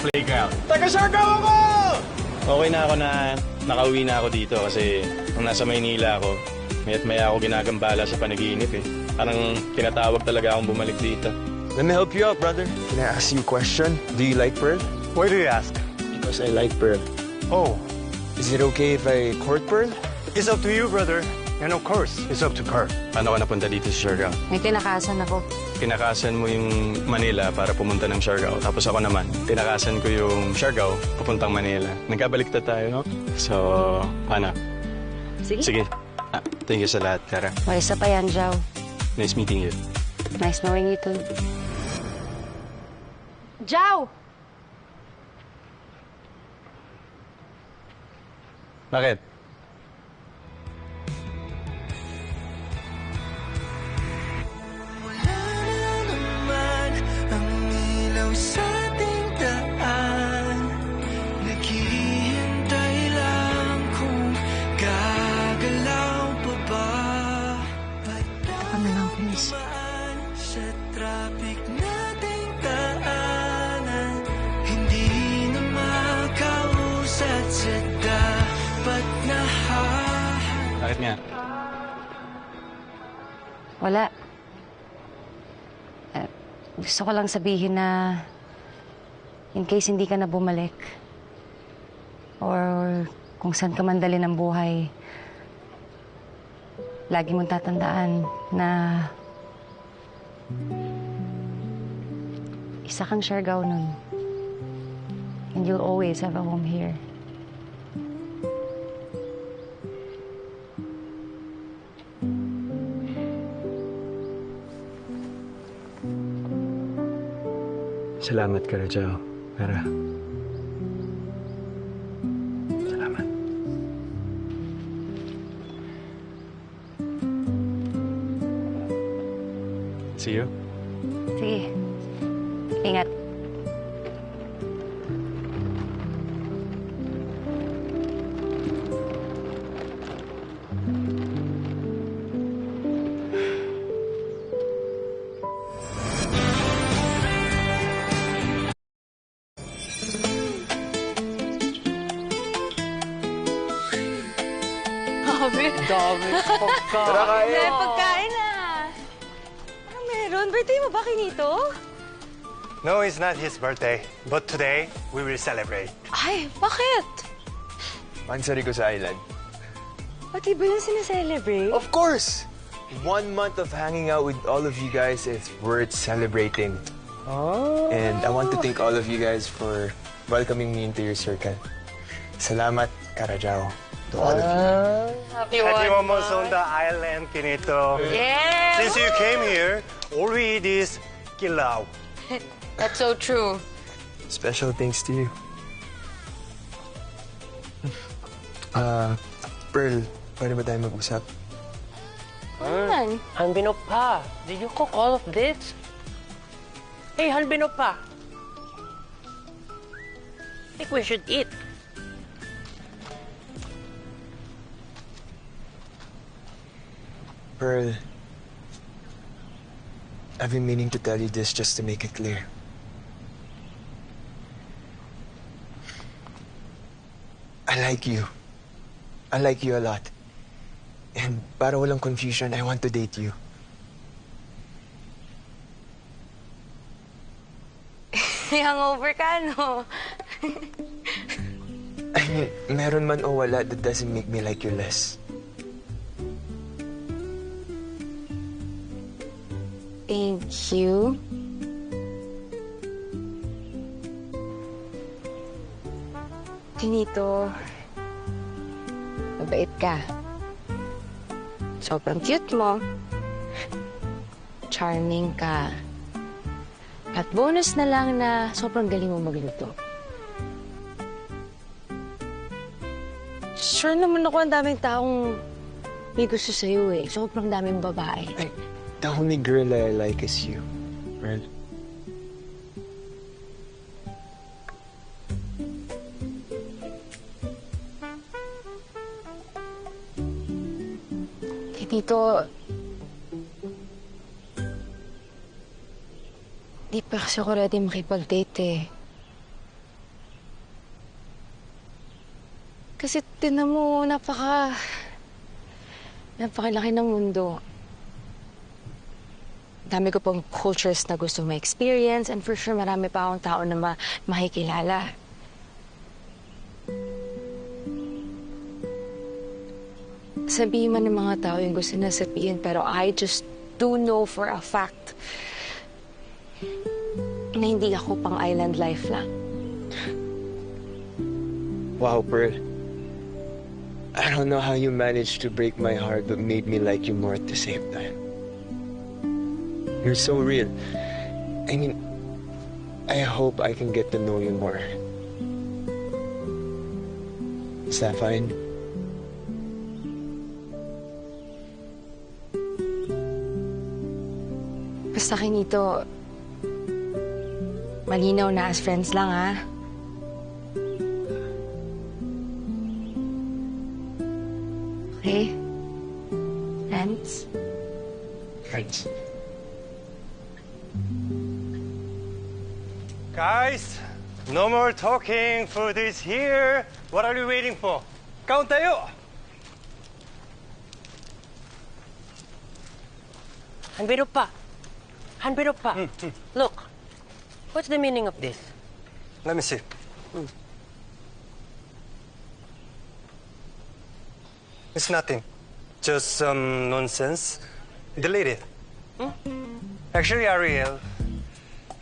playground. Taga-Siargao ako! Okay na ako na nakauwi na ako dito kasi nung nasa Maynila ako, maya't maya ako ginagambala sa panaginip eh. Parang tinatawag talaga akong bumalik dito. Let me help you out, brother. Can I ask you a question? Do you like Pearl? Why do you ask? Because I like Pearl. Oh, Is it okay if I court Pearl? it's up to you, brother. And of course, it's up to her. Paano ka napunta dito sa Siargao? May tinakasan ako. Tinakasan mo yung Manila para pumunta ng Siargao. Tapos ako naman, tinakasan ko yung Siargao papuntang Manila. Nagkabaliktad tayo, no? So, paano? Sige. Sige. Thank you sa lahat, Kara. O, isa pa yan, Jao. Nice meeting you. Nice knowing you too. Jao! Bakit? Ano lang, please. Bakit nga? Wala. Gusto ko lang sabihin na in case hindi ka na bumalik or kung saan ka man dali ng buhay, lagi mong tatandaan na isa kang Siargao nun. And you'll always have a home here. Salamat, Kara Jao. Kara. Salamat. See you. Sige. Ingat. Dami pagkain. Tara kain! May pagkain na. Ano meron? Birthday mo ba kinito? No, it's not his birthday. But today, we will celebrate. Ay, bakit? Mansari ko sa island. Pati ba yung sineselebrate? Of course! 1 month of hanging out with all of you guys is worth celebrating. Oh. And I want to thank all of you guys for welcoming me into your circle. Salamat, Kara Jao. To all of you. Happy Happy one. Momos on the island, Kinito. Yeah! Since you came here, all we eat is kilaw. That's so true. Special thanks to you. Pearl, pwede ba tayo mag-usap? Ano? Hanbinop pa. Did you cook all of this? Hey, Hanbinop pa. I think we should eat. Pearl, I've been meaning to tell you this just to make it clear. I like you. I like you a lot. And para walang confusion, I want to date you. May hangover ka, no? I mean, meron man o wala, that doesn't make me like you less. Thank you. Tinito, mabait ka. Sobrang cute mo. Charming ka. At bonus na lang na sobrang galing mo magluto. Sure naman ako ang daming taong may gusto sa'yo eh. Sobrang daming babae. Ay, the only girl I like is you, Pearl. Tito, di pa kasi ako ready makipag-date eh. Kasi tinan mo, napakalaki ng mundo. Dami ko pang cultures na gusto ma-experience and for sure marami pa akong tao na makikilala. Sabihin man ng mga tao yung gusto na sabihin, pero I just do know for a fact na hindi ako pang island life lang. Wow, Pearl. I don't know how you managed to break my heart but made me like you more at the same time. You're so real. I mean, I hope I can get to know you more. Is that fine? Basta Kinito, malinaw na as friends lang, ha? Okay? Friends? Friends. Guys, no more talking. Food is here. What are you waiting for? Kaun tayo. Hanbiro pa. Hanbiro pa. Look, what's the meaning of this? Let me see. It's nothing. Just some nonsense. Delete it. Actually, Ariel,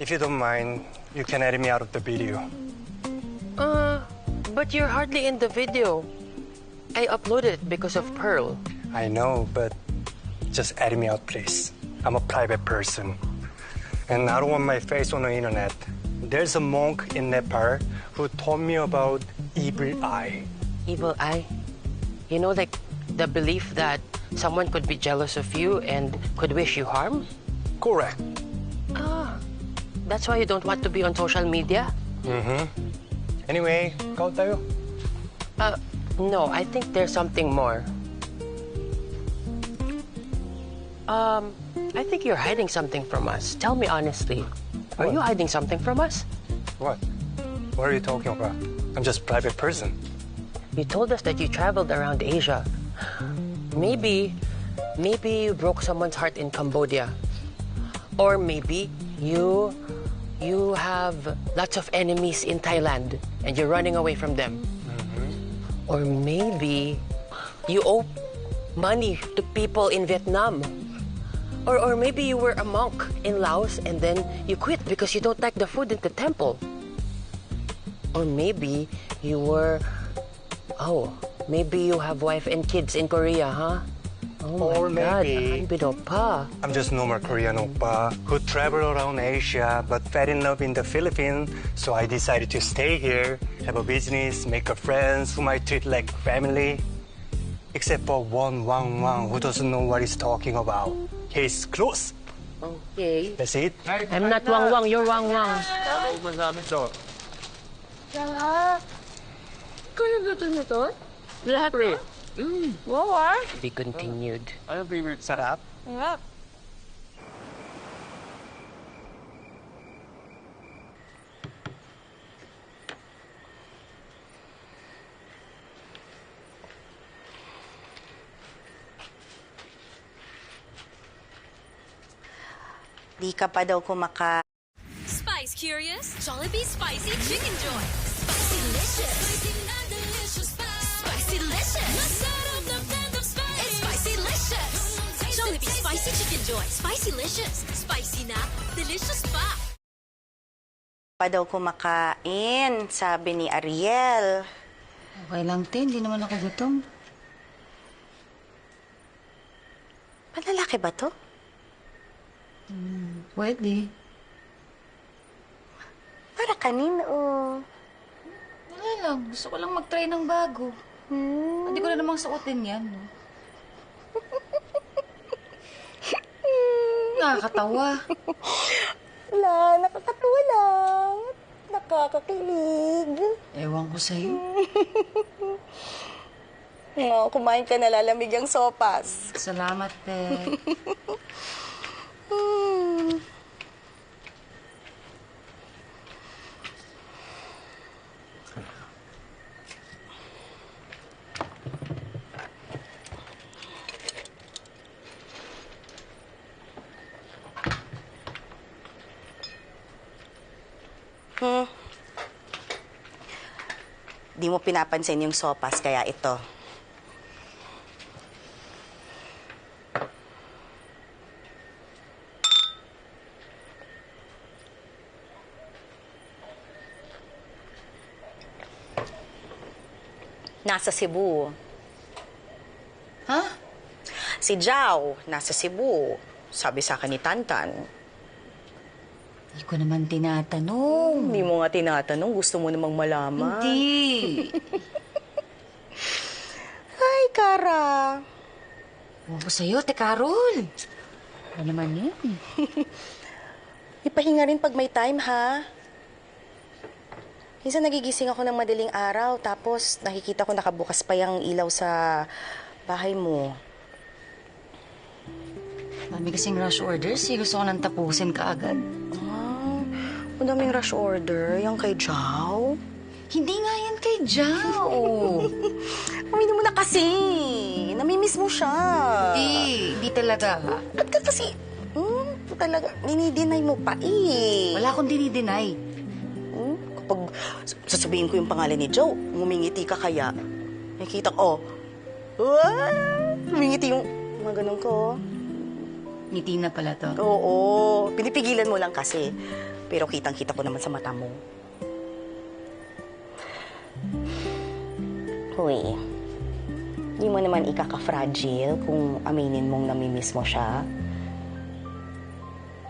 if you don't mind, you can edit me out of the video. But you're hardly in the video. I uploaded it because of Pearl. I know, but just edit me out, please. I'm a private person. And I don't want my face on the internet. There's a monk in Nepal who told me about evil eye. Evil eye. You know, like the belief that someone could be jealous of you and could wish you harm? Correct. That's why you don't want to be on social media? Anyway, kaun tayo. No, I think there's something more. I think you're hiding something from us. Tell me honestly. Are What? you hiding something from us? What? What are you talking about? I'm just a private person. You told us that you traveled around Asia. Maybe you broke someone's heart in Cambodia. Or maybe you have lots of enemies in Thailand and you're running away from them. Or maybe you owe money to people in Vietnam. Or maybe you were a monk in Laos and then you quit because you don't like the food in the temple. Or maybe you have wife and kids in Korea, huh? Oh Or my God, maybe- Hanbiro pa. I'm just normal Korean oppa who traveled around Asia but fell in love in the Philippines. So I decided to stay here, have a business, make a friends whom I treat like family. Except for one Wang Wang who doesn't know what he's talking about. He's close. Okay. That's it. I'm not Wang Wang, you're Wang Wang. Kaya gusto nyo to? Lahat rin. Wow, ah. Be continued. Ano favorite sarap? Sarap. Di ka pa daw Spice Curious? Jollibee Spicy Chicken Joy. Spicy-licious. Spicy-na-delicious pa. Spicy-licious. Masarap na blend of spice. It's spicy-licious. Jollibee Spicy Chicken Joy. Spicy-licious. Spicy na, delicious pa. daw kumakain, sabi ni Ariel. Okay lang, te. Hindi naman ako gutom. Malalaki ba to? Pwede. Para kanino? Wala lang. Gusto ko lang mag-try ng bago. Hindi ko na namang suotin yan, no? Nakakatawa. Wala, nakakatuwa lang. Nakakakilig. Ewan ko sa'yo. Oh, kumain ka na, lalamig ang sopas. Salamat, te. di mo pinapansin yung sopas, kaya ito. Nasa Cebu. Ha? Si Jao, nasa Cebu. Sabi sa akin ni Tantan. Hindi ko naman tinatanong. Hindi mo nga tinatanong, gusto mo namang malaman. Hindi. Ay, Kara. Huwag ko sa'yo, te Carol. Ano naman yun? Ipahinga rin pag may time, ha? Minsan nagigising ako ng madaling araw, tapos nakikita ko nakabukas pa yung ilaw sa bahay mo. Dami kasing rush orders. Gusto ko nang tapusin ka agad. Ang daming rush order. Yung kay Jao. Hindi nga yan kay Jao. Aminin mo na kasi. Namimiss mo siya. Hindi talaga. Ba't ka kasi, talaga, dinideny mo pa eh. Wala akong dinideny. Kapag sasabihin ko yung pangalan ni Joe, ngumingiti ka kaya. Nakikita ko, ngumingiti yung mga ganun ko. Ngiti na pala to. Oo, pinipigilan mo lang kasi. Pero kitang-kita ko naman sa mata mo. Hoy, di mo naman ikaka-fragile kung aminin mong namimiss mo siya.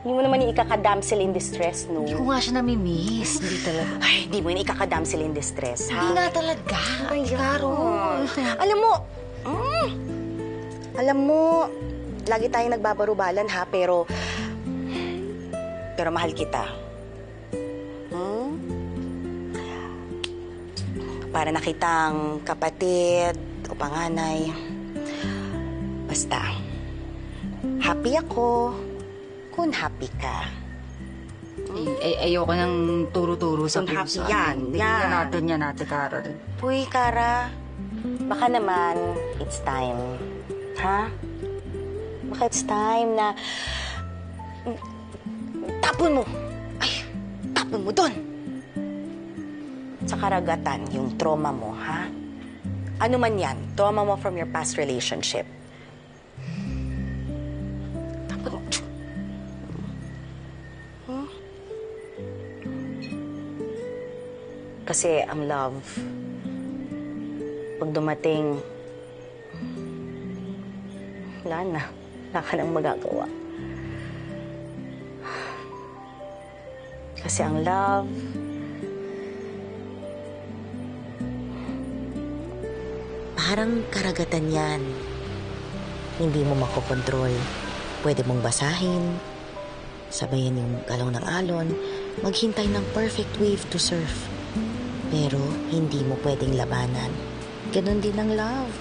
Di mo naman ikaka-damsel in distress, no? Hindi ko nga siya namimiss. Hindi talaga. Ay, di mo yun ikaka-damsel in distress, ha? Hindi nga talaga. Ay, Carol. Alam mo, lagi tayong nagbabarubalan, ha? Pero mahal kita. Para nakitang kapatid o panganay. Basta, happy ako kung happy ka. Ayoko nang turo-turo sa Kung happy puso. yan, Hindi yan. yan natin, Carol. Uy, Kara, baka naman it's time. Ha? Baka it's time na tapon mo. Ay, tapon mo doon. Sa karagatan, yung trauma mo, ha? Ano man yan, trauma mo from your past relationship. Tapon mo. Kasi ang love, pag dumating, wala na. Wala ka nang magagawa. Kasi ang love, parang karagatan yan. Hindi mo makokontrol. Pwede mong basahin, sabayan yung galaw ng alon, maghintay ng perfect wave to surf. Pero hindi mo pwedeng labanan. Ganon din ang love.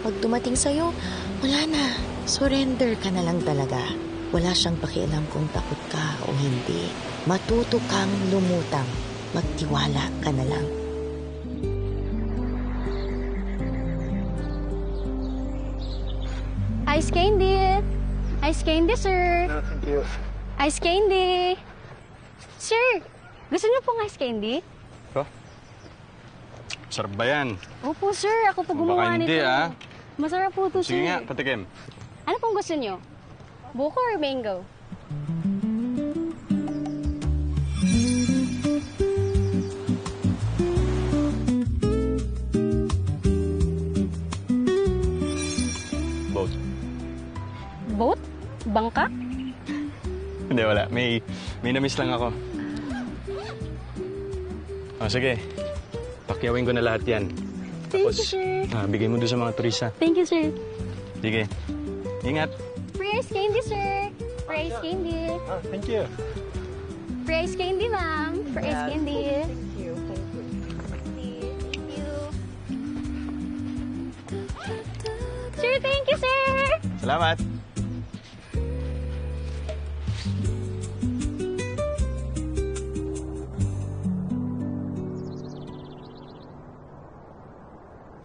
Pag dumating sa'yo, wala na. Surrender ka na lang talaga. Wala siyang pakialam kung takot ka o hindi. Matuto kang lumutang. Magtiwala ka na lang. Ice candy! Ice candy, sir! Thank you. Ice candy! Sir, gusto niyo pong ice candy? Sarap ba yan? Opo, sir. Ako po Baka gumawa hindi, nito. ah. Masarap po ito, sir. Sige nga, patikim. Ano pong gusto niyo? Buko or mango? Both. Both? Bangka? Hindi, wala. May na-miss lang ako. Oh, sige. Pakyawin ko na lahat yan. Thank you, sir. Bigay mo doon sa mga turista. Thank you, sir. Sige. Ingat. Free ice candy, sir. Free ice candy. Thank you. Free ice candy, ma'am. Free ice candy. Thank you. Thank you. Sir, thank you, sir. Salamat.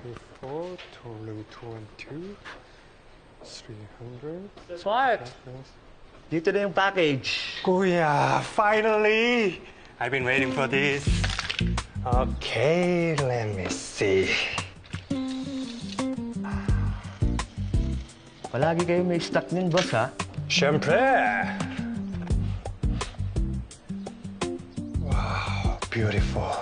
Before, totaling 2 and 2, 300. Smart! Dito na yung package. Kuya, finally! I've been waiting for this. Okay, let me see. Palagi kayo may stock din, boss, ha? Siyempre! Wow, beautiful.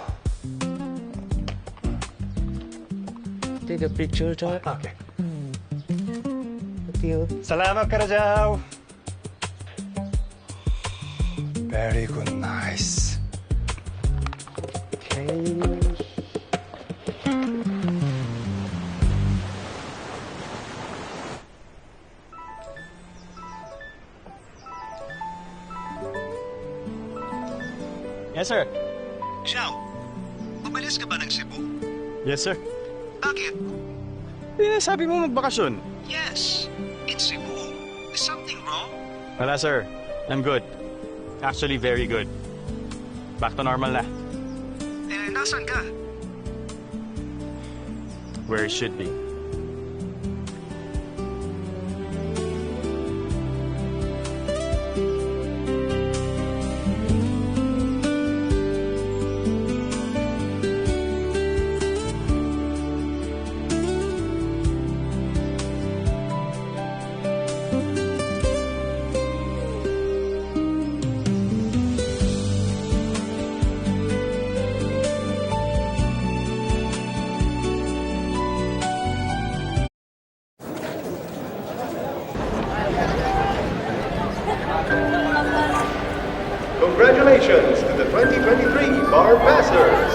Take a picture, Choy. Okay. Thank you. Salamat, Karajaw! Very good, nice. Okay. Yes, sir. Xiao, umalis ka ba ng Cebu? Yes, sir. Bakit? Sabi mo magbakasyon. Yes, in Cebu. Is something wrong? Wala, sir. I'm good. Actually, very good. Back to normal na. Eh, nasan ka? Where it should be. Congratulations to the 2023 Bar Passers!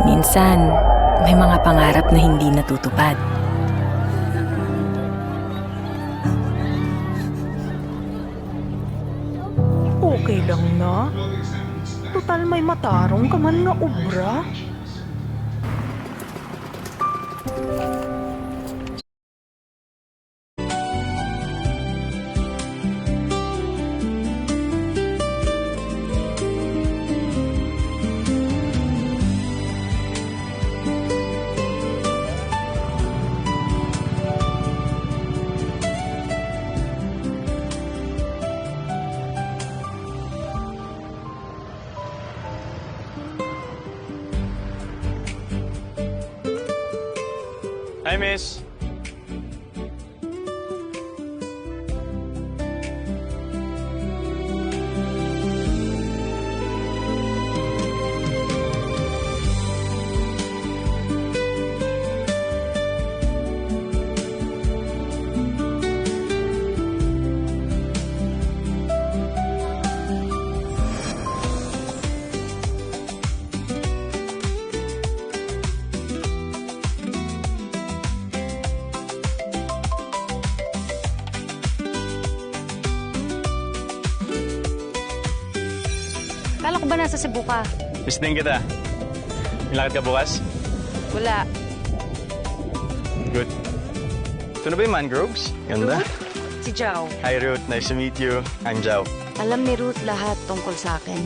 Minsan, may mga pangarap na hindi natutupad. Okay lang na. Total may matarong ka man nga obra. Hi, miss. Kala ko ba nasa Cebu ka? Miss din kita. May lakad ka bukas? Wala. Good. Ito na ba yung mangroves? Ganda. Si Jao. Hi, Ruth. Nice to meet you. I'm Jao. Alam ni Ruth lahat tungkol sa akin.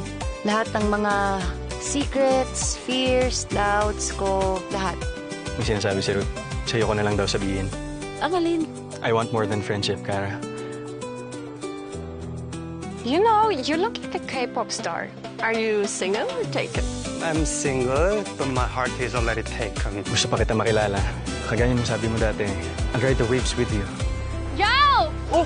Lahat ng mga secrets, fears, doubts ko, lahat. May sinasabi si Ruth. Sa'yo ko na lang daw sabihin. Ang alin? I want more than friendship, Kara. You know, you look like a K-pop star. Are you single or taken? I'm single, but my heart is already taken. Gusto pa kita makilala. Kagaya mo sabi mo dati, I'll ride the waves with you. Yo! Oh!